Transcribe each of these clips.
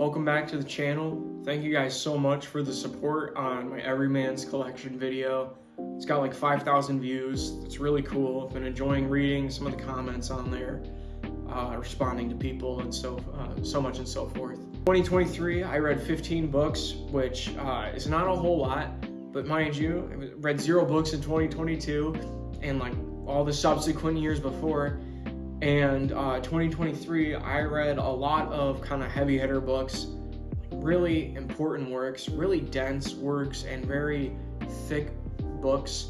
welcome back to the channel. Thank you guys so much for the support on my Everyman's Collection video. It's got like 5,000 views. It's really cool. I've been enjoying reading some of the comments on there, responding to people and so much and so forth. 2023, I read 15 books, which is not a whole lot, but mind you, I read 0 books in 2022 and like all the subsequent years before. And 2023, I read a lot of kind of heavy hitter books, really important works, really dense works, and very thick books.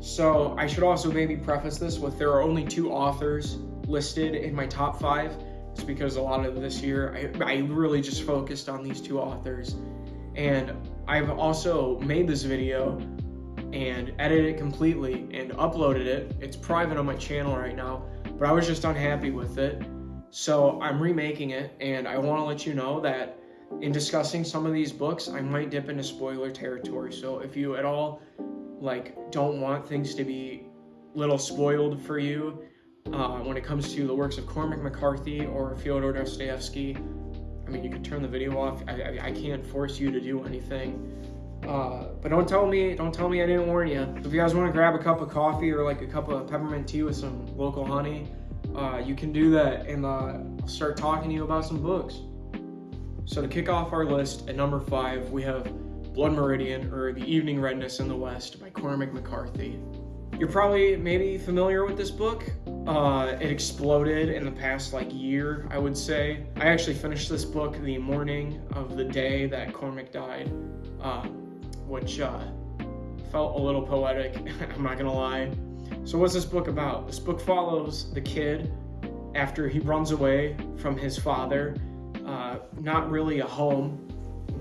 So I should also maybe preface this with there are only 2 authors listed in my top 5. It's because a lot of this year, I really just focused on these 2 authors. And I've also made this video and edited it completely and uploaded it. It's private on my channel right now, but I was just unhappy with it. So I'm remaking it, and I want to let you know that in discussing some of these books, I might dip into spoiler territory. So if you at all don't want things to be little spoiled for you when it comes to the works of Cormac McCarthy or Fyodor Dostoevsky, I mean, you could turn the video off. I can't force you to do anything. But don't tell me I didn't warn you. If you guys want to grab a cup of coffee or like a cup of peppermint tea with some local honey, you can do that, and I'll start talking to you about some books. So to kick off our list, at number 5, we have Blood Meridian, or The Evening Redness in the West by Cormac McCarthy. You're probably maybe familiar with this book. It exploded in the past year, I would say. I actually finished this book the morning of the day that Cormac died, which felt a little poetic, I'm not gonna lie. So what's this book about? This book follows the kid after he runs away from his father, not really a home,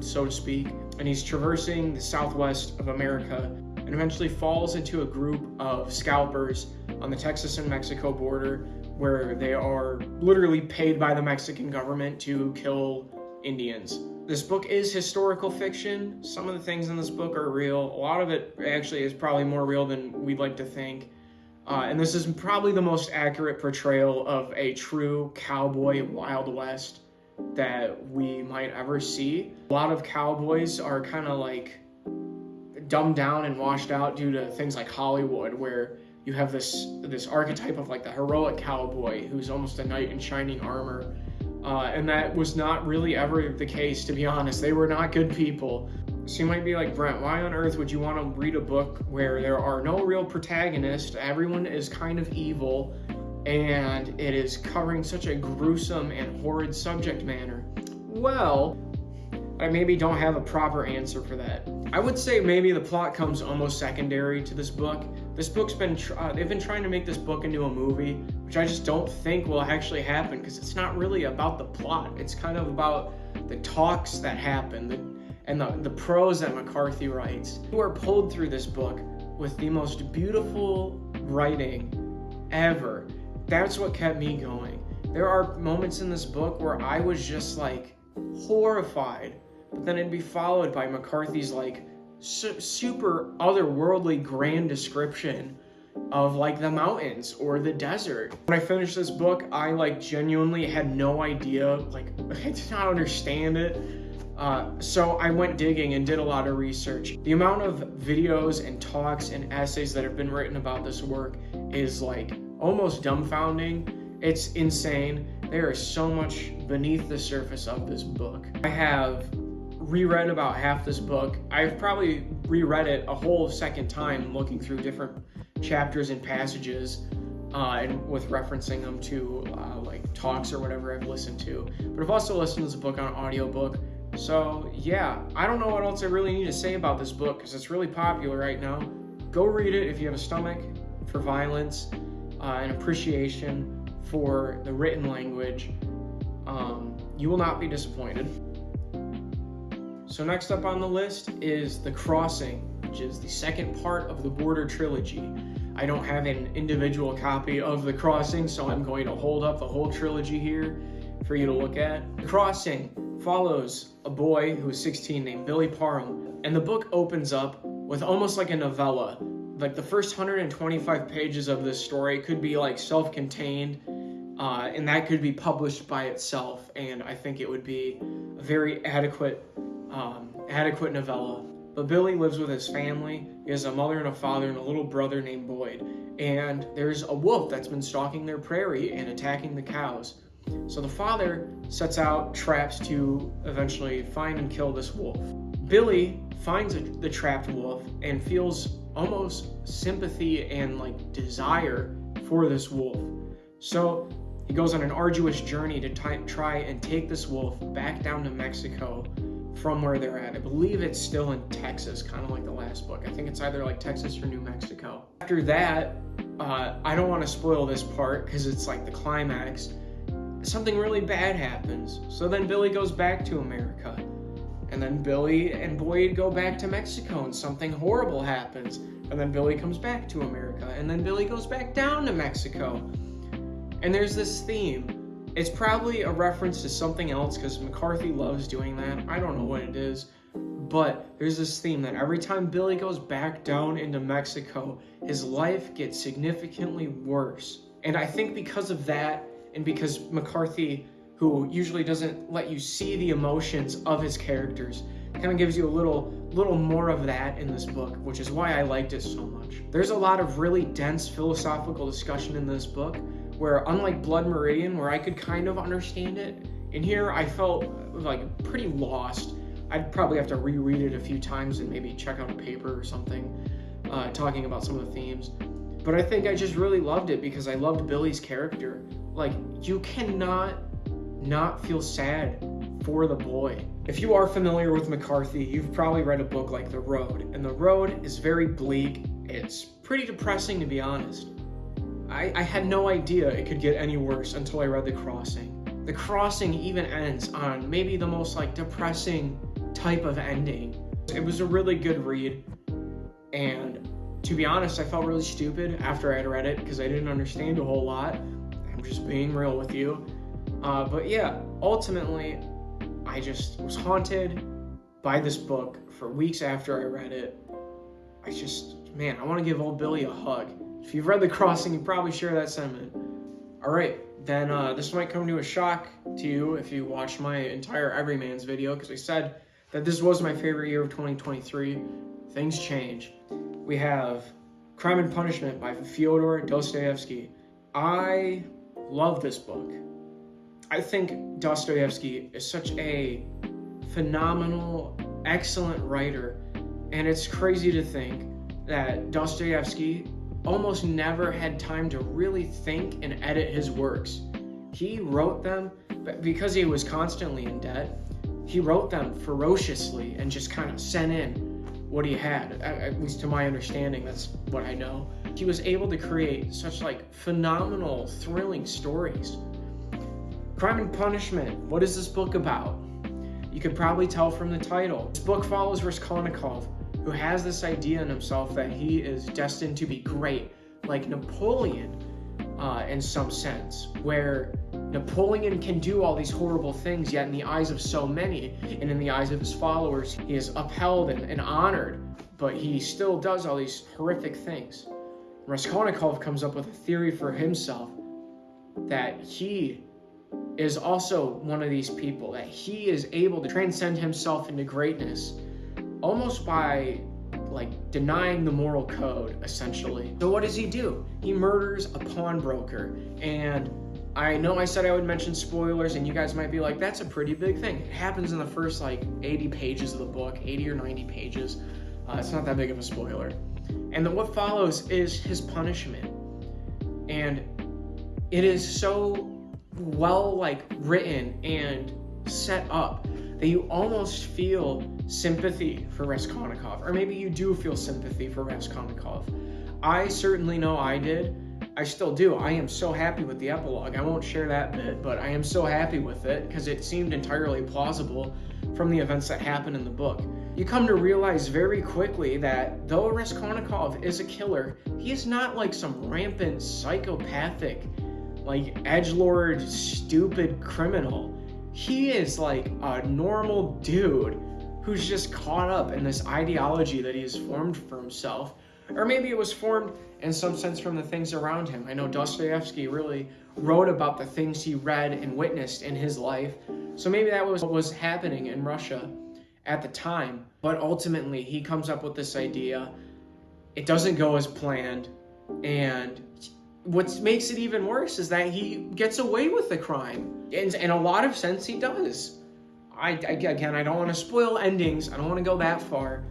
so to speak, and he's traversing the southwest of America and eventually falls into a group of scalpers on the Texas and Mexico border, where they are literally paid by the Mexican government to kill Indians. This book is historical fiction. Some of the things in this book are real. A lot of it actually is probably more real than we'd like to think. And this is probably the most accurate portrayal of a true cowboy Wild West that we might ever see. A lot of cowboys are kind of dumbed down and washed out due to things like Hollywood, where you have this archetype of the heroic cowboy who's almost a knight in shining armor. And that was not really ever the case, to be honest. They were not good people. So you might be like, Brent, why on earth would you want to read a book where there are no real protagonists, everyone is kind of evil, and it is covering such a gruesome and horrid subject matter? Well, I maybe don't have a proper answer for that. I would say maybe the plot comes almost secondary to this book. This book's they've been trying to make this book into a movie, which I just don't think will actually happen, because it's not really about the plot. It's kind of about the talks that happen, and the prose that McCarthy writes. You are pulled through this book with the most beautiful writing ever. That's what kept me going. There are moments in this book where I was just horrified, but then it'd be followed by McCarthy's super otherworldly grand description of the mountains or the desert. When I finished this book, I genuinely had no idea, I did not understand it. So I went digging and did a lot of research. The amount of videos and talks and essays that have been written about this work is almost dumbfounding. It's insane. There is so much beneath the surface of this book. I have reread about half this book. I've probably reread it a whole second time, looking through different chapters and passages, and with referencing them to talks or whatever I've listened to. But I've also listened to this book on audiobook. So yeah, I don't know what else I really need to say about this book, because it's really popular right now. Go read it if you have a stomach for violence and appreciation for the written language. You will not be disappointed. So next up on the list is The Crossing, which is the second part of the Border trilogy. I don't have an individual copy of The Crossing, so I'm going to hold up the whole trilogy here for you to look at. The Crossing follows a boy who is 16 named Billy Parham, and the book opens up with almost like a novella. The first 125 pages of this story could be self-contained, and that could be published by itself, and I think it would be a very adequate novella. But Billy lives with his family. He has a mother and a father and a little brother named Boyd. And there's a wolf that's been stalking their prairie and attacking the cows. So the father sets out traps to eventually find and kill this wolf. Billy finds the trapped wolf and feels almost sympathy and like desire for this wolf. So he goes on an arduous journey to try and take this wolf back down to Mexico from where they're at. I believe it's still in Texas, kind of like the last book. I think it's either like Texas or New Mexico. After that, I don't want to spoil this part because it's like the climax. Something really bad happens. So then Billy goes back to America. And then Billy and Boyd go back to Mexico and something horrible happens. And then Billy comes back to America. And then Billy goes back down to Mexico. And there's this theme. It's probably a reference to something else because McCarthy loves doing that. I don't know what it is. But there's this theme that every time Billy goes back down into Mexico, his life gets significantly worse. And I think because of that, and because McCarthy, who usually doesn't let you see the emotions of his characters, kind of gives you a little more of that in this book, which is why I liked it so much. There's a lot of really dense philosophical discussion in this book, where unlike Blood Meridian, where I could kind of understand it, in here I felt like pretty lost. I'd probably have to reread it a few times and maybe check out a paper or something talking about some of the themes. But I think I just really loved it because I loved Billy's character. Like, you cannot not feel sad for the boy. If you are familiar with McCarthy, you've probably read a book like The Road, and The Road is very bleak. It's pretty depressing, to be honest. I had no idea it could get any worse until I read The Crossing. The Crossing even ends on maybe the most like depressing type of ending. It was a really good read, and to be honest, I felt really stupid after I'd read it because I didn't understand a whole lot. I'm just being real with you. But yeah, ultimately, I just was haunted by this book for weeks after I read it. I want to give old Billy a hug. If you've read The Crossing, you probably share that sentiment. All right, then this might come to a shock to you if you watched my entire Everyman's video, because I said that this was my favorite year of 2023. Things change. We have Crime and Punishment by Fyodor Dostoevsky. I love this book. I think Dostoevsky is such a phenomenal, excellent writer, and it's crazy to think that Dostoevsky almost never had time to really think and edit his works. He wrote them, but because he was constantly in debt, he wrote them ferociously and just kind of sent in what he had, at least to my understanding. That's what I know. He was able to create such like phenomenal, thrilling stories. Crime and Punishment, what is this book about? You could probably tell from the title. This book follows Raskolnikov, who has this idea in himself that he is destined to be great, like Napoleon in some sense, where Napoleon can do all these horrible things, yet in the eyes of so many, and in the eyes of his followers, he is upheld and honored, but he still does all these horrific things. Raskolnikov comes up with a theory for himself that he is also one of these people, that he is able to transcend himself into greatness almost by like denying the moral code, essentially. So what does he do? He murders a pawnbroker. And I know I said I would mention spoilers, and you guys might be like, that's a pretty big thing. It happens in the first like 80 pages of the book, 80 or 90 pages. It's not that big of a spoiler. And then what follows is his punishment. And it is so well like written and set up that you almost feel sympathy for Raskolnikov, or maybe you do feel sympathy for Raskolnikov. I certainly know I did. I still do. I am so happy with the epilogue. I won't share that bit, but I am so happy with it because it seemed entirely plausible from the events that happened in the book. You come to realize very quickly that though Raskolnikov is a killer, he is not like some rampant psychopathic, like edgelord, stupid criminal. He is like a normal dude who's just caught up in this ideology that he has formed for himself, Or maybe it was formed in some sense from the things around him. I know Dostoevsky really wrote about the things he read and witnessed in his life. So maybe that was what was happening in Russia at the time. But ultimately, he comes up with this idea. It doesn't go as planned. And what makes it even worse is that he gets away with the crime. In a lot of sense, he does. Again, I don't want to spoil endings. I don't want to go that far.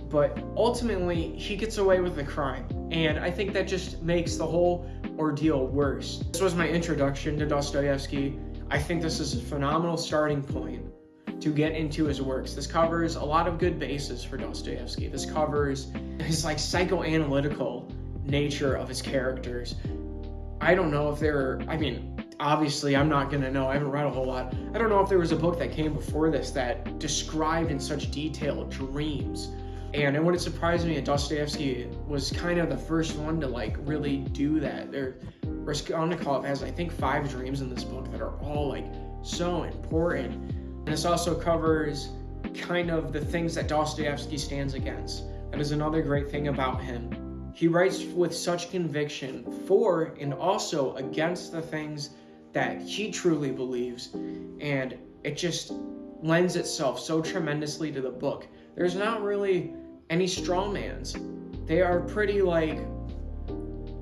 But ultimately, he gets away with the crime. And I think that just makes the whole ordeal worse. This was my introduction to Dostoevsky. I think this is a phenomenal starting point to get into his works. This covers a lot of good bases for Dostoevsky. This covers his psychoanalytical nature of his characters. I don't know if obviously I'm not gonna know, I haven't read a whole lot. I don't know if there was a book that came before this that described in such detail dreams. And it wouldn't surprise me that Dostoevsky was kind of the first one to really do that. Raskolnikov has, I think, 5 dreams in this book that are all so important. And this also covers kind of the things that Dostoevsky stands against. That is another great thing about him. He writes with such conviction for and also against the things that he truly believes, and it just lends itself so tremendously to the book. There's not really any strawmans. They are pretty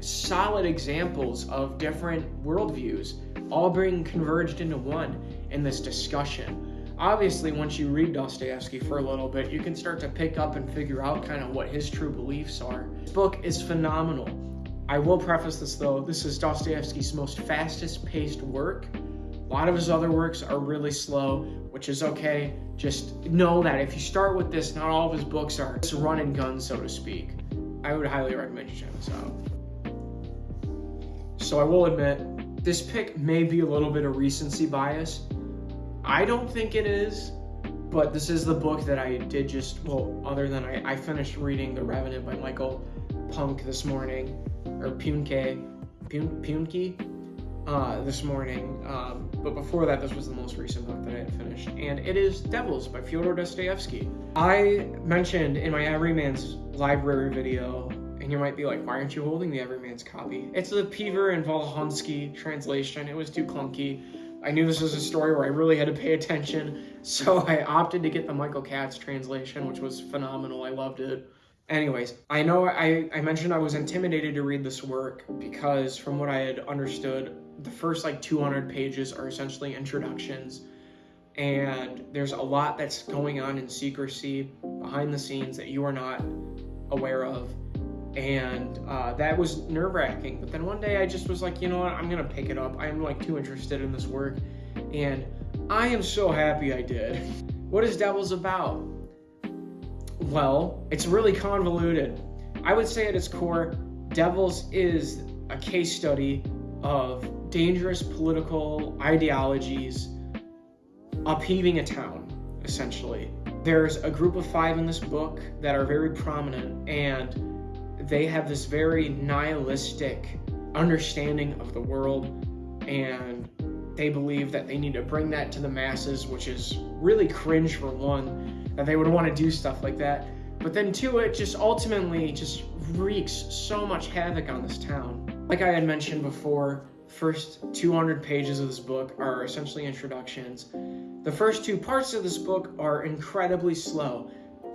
solid examples of different worldviews, all being converged into one in this discussion. Obviously, once you read Dostoevsky for a little bit, you can start to pick up and figure out kind of what his true beliefs are. This book is phenomenal. I will preface this though, this is Dostoevsky's most fastest paced work. A lot of his other works are really slow, which is okay. Just know that if you start with this, not all of his books are just run and gun, so to speak. I would highly recommend you check this out. So I will admit, this pick may be a little bit of recency bias. I don't think it is, but this is the book that I did other than I finished reading The Revenant by Michael Punk this morning, or Punke this morning, but before that, this was the most recent book that I had finished, and it is Devils by Fyodor Dostoevsky. I mentioned in my Everyman's Library video, and you might be like, why aren't you holding the Everyman's copy? It's the Pever and Volhonsky translation. It was too clunky. I knew this was a story where I really had to pay attention, so I opted to get the Michael Katz translation, which was phenomenal. I loved it. Anyways, I know I mentioned I was intimidated to read this work because from what I had understood, the first 200 pages are essentially introductions, and there's a lot that's going on in secrecy behind the scenes that you are not aware of. And that was nerve-wracking. But then one day I just was like, you know what, I'm gonna pick it up. I am too interested in this work, and I am so happy I did. What is Devils about? Well, it's really convoluted. I would say at its core, Devils is a case study of dangerous political ideologies upheaving a town, essentially. There's a group of 5 in this book that are very prominent, and they have this very nihilistic understanding of the world, and they believe that they need to bring that to the masses, which is really cringe for one, that they would want to do stuff like that. But then two, it just ultimately just wreaks so much havoc on this town. Like I had mentioned before, first 200 pages of this book are essentially introductions. The first 2 parts of this book are incredibly slow,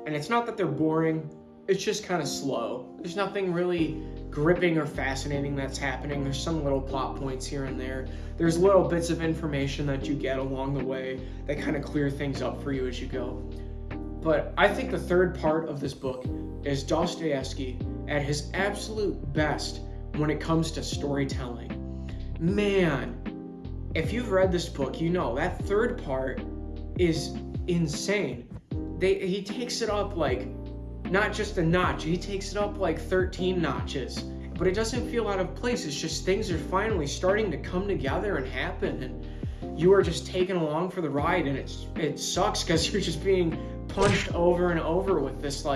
and it's not that they're boring, it's just kind of slow. There's nothing really gripping or fascinating that's happening. There's some little plot points here and there. There's little bits of information that you get along the way that kind of clear things up for you as you go. But I think the third part of this book is Dostoevsky at his absolute best when it comes to storytelling. Man, if you've read this book, you know that third part is insane. He takes it up not just a notch, he takes it up 13 notches. But it doesn't feel out of place. It's just things are finally starting to come together and happen, and you are just taken along for the ride, and it sucks because you're just being punched over and over with this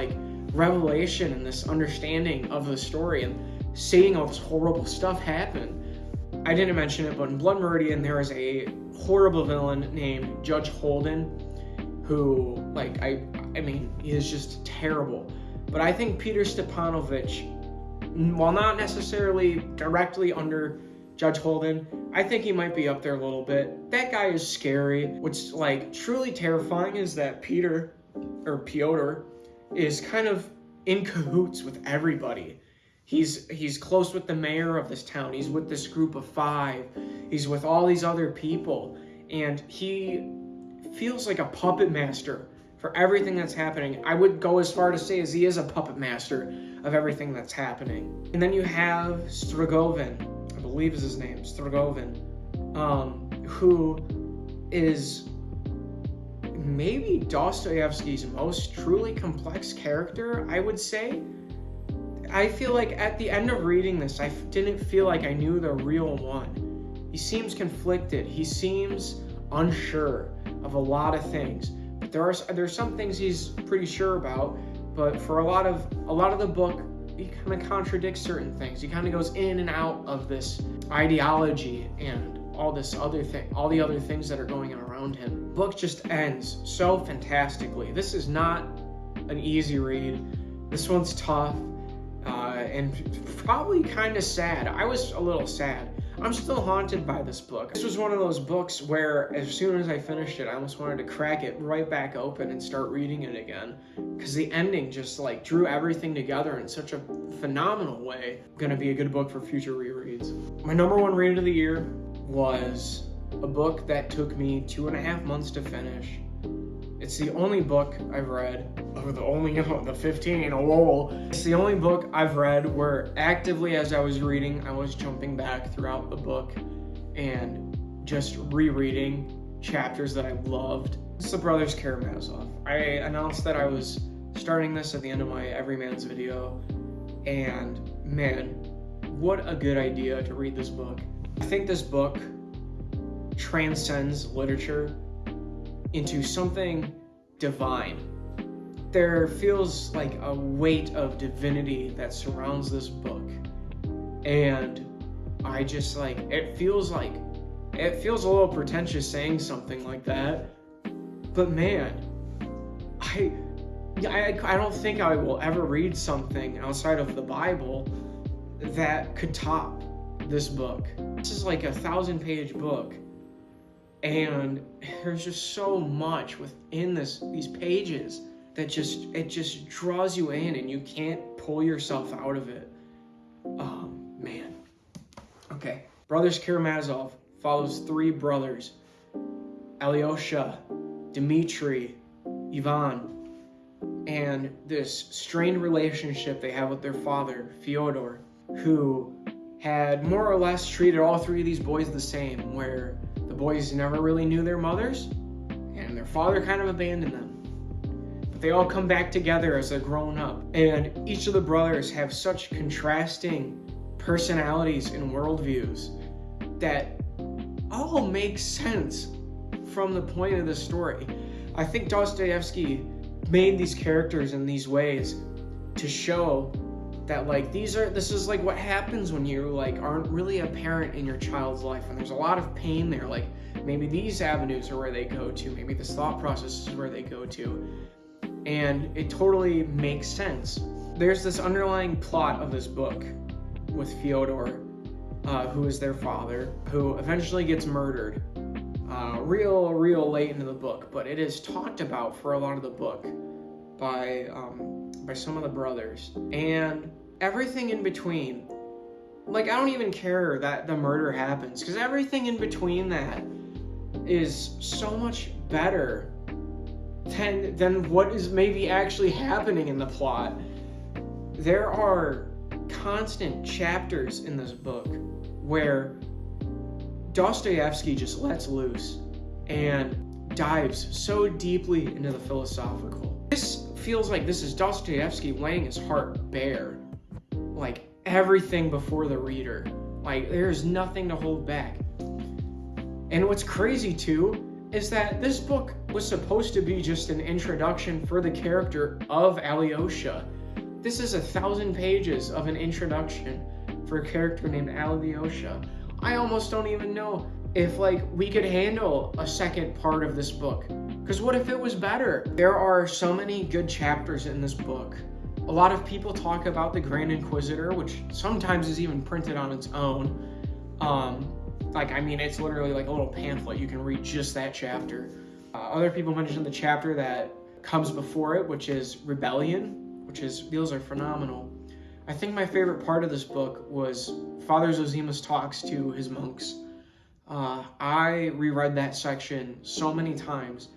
revelation and this understanding of the story and seeing all this horrible stuff happen. I didn't mention it, but in Blood Meridian there is a horrible villain named Judge Holden who, I mean, he is just terrible. but I think Peter Stepanovich, while not necessarily directly under Judge Holden, I think he might be up there a little bit. That guy is scary. What's like truly terrifying is that Pyotr is kind of in cahoots with everybody. He's close with the mayor of this town. He's with this group of 5. He's with all these other people, and he feels like a puppet master for everything that's happening. I would go as far to say as he is a puppet master of everything that's happening. And then you have Strogovin, I believe is his name, Strogovin, who is maybe Dostoevsky's most truly complex character, I would say. I feel like at the end of reading this, I didn't feel like I knew the real one. He seems conflicted. He seems unsure of a lot of things. But there's some things he's pretty sure about. But for a lot of the book, he kind of contradicts certain things. He kind of goes in and out of this ideology and all the other things that are going on around him. The book just ends so fantastically. This is not an easy read. This one's tough. And probably kind of sad. I was a little sad. I'm still haunted by this book. This was one of those books where as soon as I finished it, I almost wanted to crack it right back open and start reading it again, because the ending just like drew everything together in such a phenomenal way. Gonna be a good book for future rereads. My number 1 read of the year was a book that took me 2.5 months to finish. It's the only book I've read, or the 15, lol. It's the only book I've read where actively as I was reading, I was jumping back throughout the book and just rereading chapters that I loved. It's The Brothers Karamazov. I announced that I was starting this at the end of my Everyman's video, and man, what a good idea to read this book. I think this book transcends literature into something divine. There feels like a weight of divinity that surrounds this book, and I just like it feels a little pretentious saying something like that, but man, I don't think I will ever read something outside of the Bible that could top this book. This is like a 1,000-page book, and there's just so much within these pages that just draws you in, and you can't pull yourself out of it. Oh man. Okay. Brothers Karamazov follows 3 brothers: Alyosha, Dmitri, Ivan, and this strained relationship they have with their father, Fyodor, who had more or less treated all 3 of these boys the same, where the boys never really knew their mothers, and their father kind of abandoned them. But they all come back together as they're grown up, and each of the brothers have such contrasting personalities and worldviews that all make sense from the point of the story. I think Dostoevsky made these characters in these ways to show that like this is like what happens when you like aren't really a parent in your child's life, and there's a lot of pain there. Like maybe these avenues are where they go to, maybe this thought process is where they go to, and it totally makes sense. There's this underlying plot of this book with Fyodor, who is their father, who eventually gets murdered real late into the book, but it is talked about for a lot of the book by some of the brothers, and everything in between. Like, I don't even care that the murder happens, because everything in between that is so much better than what is maybe actually happening in the plot. There are constant chapters in this book where Dostoevsky just lets loose and dives so deeply into the philosophical. This feels like this is Dostoevsky laying his heart bare, like everything before the reader. Like there's nothing to hold back. And what's crazy too is that this book was supposed to be just an introduction for the character of Alyosha. This is 1,000 pages of an introduction for a character named Alyosha. I almost don't even know if like we could handle a second part of this book, because what if it was better? There are so many good chapters in this book A lot of people talk about the Grand Inquisitor, which sometimes is even printed on its own. It's literally like a little pamphlet. You can read just that chapter. Other people mention the chapter that comes before it, which is Rebellion, those are phenomenal. I think my favorite part of this book was Father Zozima's talks to his monks. I reread that section so many times.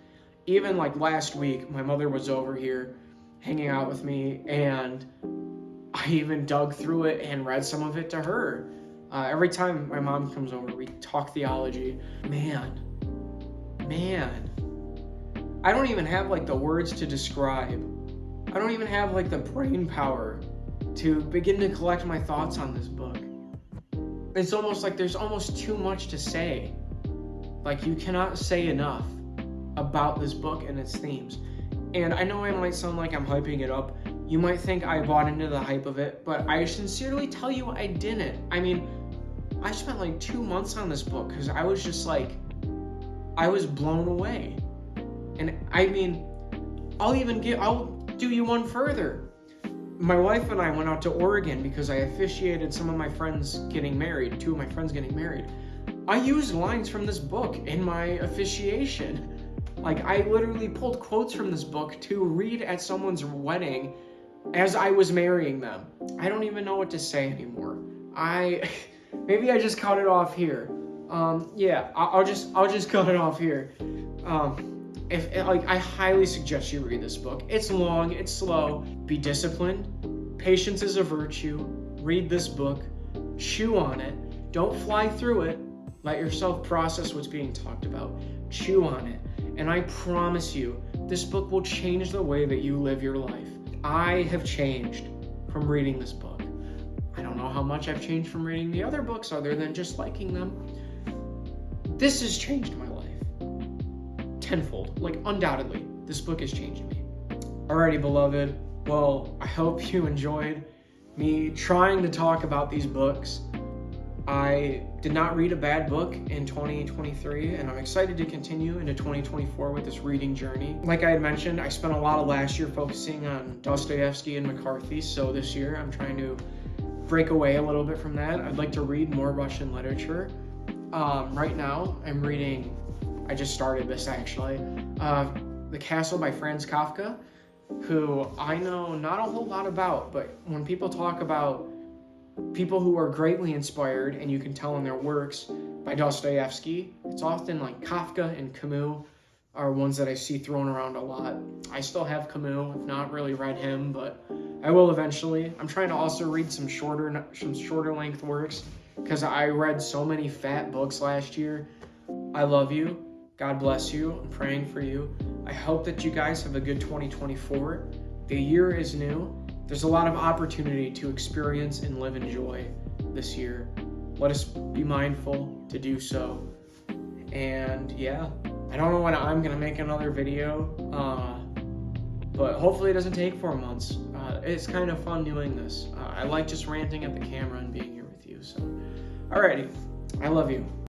Even like last week, my mother was over here hanging out with me, and I even dug through it and read some of it to her. Every time my mom comes over, we talk theology. Man, I don't even have like the words to describe. I don't even have like the brain power to begin to collect my thoughts on this book. It's almost like there's almost too much to say. Like, you cannot say enough about this book and its themes. And I know I might sound like I'm hyping it up. You might think I bought into the hype of it, but I sincerely tell you I didn't. I mean, I spent like 2 months on this book because I was just like, I was blown away. And I mean, I'll do you one further. My wife and I went out to Oregon because I officiated some of my friends getting married, 2 of my friends getting married. I used lines from this book in my officiation. Like, I literally pulled quotes from this book to read at someone's wedding as I was marrying them. I don't even know what to say anymore. Maybe I just cut it off here. I'll just cut it off here. I highly suggest you read this book. It's long, it's slow. Be disciplined. Patience is a virtue. Read this book. Chew on it. Don't fly through it. Let yourself process what's being talked about. Chew on it. And I promise you, this book will change the way that you live your life. I have changed from reading this book. I don't know how much I've changed from reading the other books other than just liking them. This has changed my life tenfold. Like, undoubtedly, this book has changed me. Alrighty, beloved. Well, I hope you enjoyed me trying to talk about these books. I did not read a bad book in 2023, and I'm excited to continue into 2024 with this reading journey. Like I had mentioned, I spent a lot of last year focusing on Dostoevsky and McCarthy, so this year I'm trying to break away a little bit from that. I'd like to read more Russian literature. Right now, I'm reading, I just started this actually, The Castle by Franz Kafka, who I know not a whole lot about, but when people talk about people who are greatly inspired, and you can tell in their works, by Dostoevsky, it's often like Kafka and Camus are ones that I see thrown around a lot. I still have Camus. I've not really read him, but I will eventually. I'm trying to also read some shorter length works because I read so many fat books last year. I love you. God bless you. I'm praying for you. I hope that you guys have a good 2024. The year is new. There's a lot of opportunity to experience and live in joy this year. Let us be mindful to do so. And yeah, I don't know when I'm gonna make another video, but hopefully it doesn't take 4 months. It's kind of fun doing this. I like just ranting at the camera and being here with you. So, alrighty, I love you.